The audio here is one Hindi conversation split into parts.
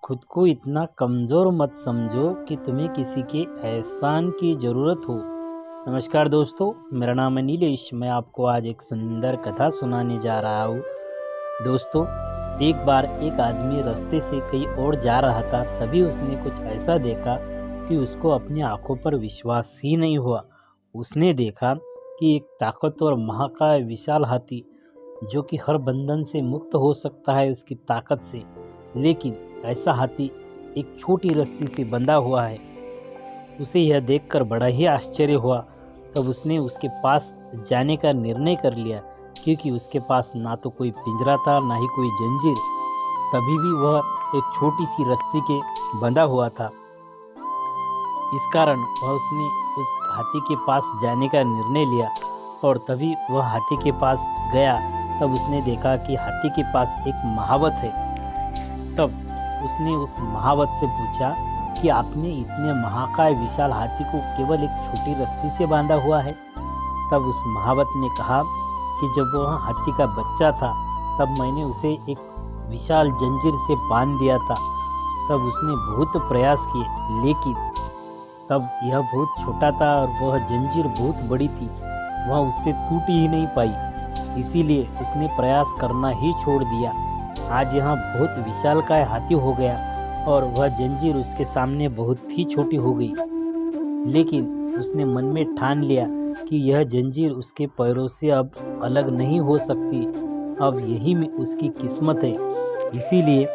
खुद को इतना कमज़ोर मत समझो कि तुम्हें किसी के एहसान की ज़रूरत हो। नमस्कार दोस्तों, मेरा नाम है नीलेश। मैं आपको आज एक सुंदर कथा सुनाने जा रहा हूँ। दोस्तों, एक बार एक आदमी रास्ते से कहीं और जा रहा था। तभी उसने कुछ ऐसा देखा कि उसको अपनी आंखों पर विश्वास ही नहीं हुआ। उसने देखा कि एक ताकतवर महाकाय विशाल हाथी, जो कि हर बंधन से मुक्त हो सकता है उसकी ताकत से, लेकिन ऐसा हाथी एक छोटी रस्सी से बंधा हुआ है। उसे यह देखकर बड़ा ही आश्चर्य हुआ। तब उसने उसके पास जाने का निर्णय कर लिया, क्योंकि उसके पास ना तो कोई पिंजरा था ना ही कोई जंजीर। तभी भी वह एक छोटी सी रस्सी के बंधा हुआ था। इस कारण उसने उस हाथी के पास जाने का निर्णय लिया और तभी वह हाथी के पास गया। तब उसने देखा कि हाथी के पास एक महावत है। तब उसने उस महावत से पूछा कि आपने इतने महाकाय विशाल हाथी को केवल एक छोटी रस्सी से बांधा हुआ है। तब उस महावत ने कहा कि जब वह हाथी का बच्चा था तब मैंने उसे एक विशाल जंजीर से बांध दिया था। तब उसने बहुत प्रयास किए, लेकिन तब यह बहुत छोटा था और वह जंजीर बहुत बड़ी थी, वह उससे टूट ही नहीं पाई। इसीलिए उसने प्रयास करना ही छोड़ दिया। आज यहाँ बहुत विशालकाय हाथी हो गया और वह जंजीर उसके सामने बहुत ही छोटी हो गई। लेकिन उसने मन में ठान लिया कि यह जंजीर उसके पैरों से अब अलग नहीं हो सकती। अब यही में उसकी किस्मत है। इसीलिए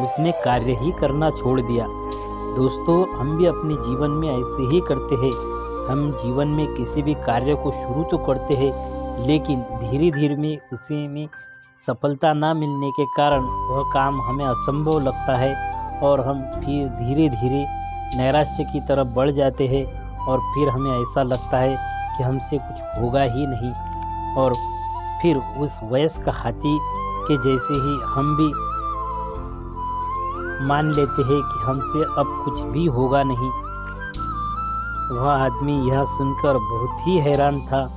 उसने कार्य ही करना छोड़ दिया। दोस्तों, हम भी अपने जीवन में ऐसे ही करते हैं। हम जीवन में किसी भी कार्य को शुरू तो करते हैं, लेकिन धीरे धीरे में उसे में सफलता ना मिलने के कारण वह काम हमें असंभव लगता है और हम फिर धीरे धीरे नैराश्य की तरफ बढ़ जाते हैं और फिर हमें ऐसा लगता है कि हमसे कुछ होगा ही नहीं। और फिर उस वयस्क हाथी के जैसे ही हम भी मान लेते हैं कि हमसे अब कुछ भी होगा नहीं। वह आदमी यह सुनकर बहुत ही हैरान था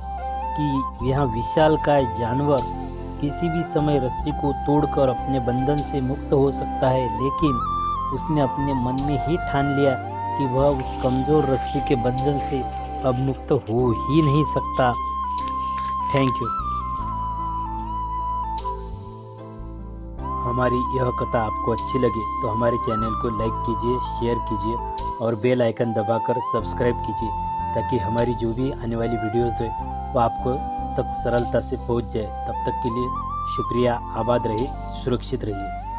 कि यह विशालकाय जानवर किसी भी समय रस्सी को तोड़कर अपने बंधन से मुक्त हो सकता है, लेकिन उसने अपने मन में ही ठान लिया कि वह उस कमज़ोर रस्सी के बंधन से अब मुक्त हो ही नहीं सकता। Thank you. हमारी यह कथा आपको अच्छी लगे तो हमारे चैनल को लाइक कीजिए, शेयर कीजिए और बेल आइकन दबाकर सब्सक्राइब कीजिए, ताकि हमारी जो भी आने वाली वीडियोज़ है वो आपको तक सरलता से पहुंच जाए। तब तक के लिए शुक्रिया। आबाद रहिए, सुरक्षित रहिए।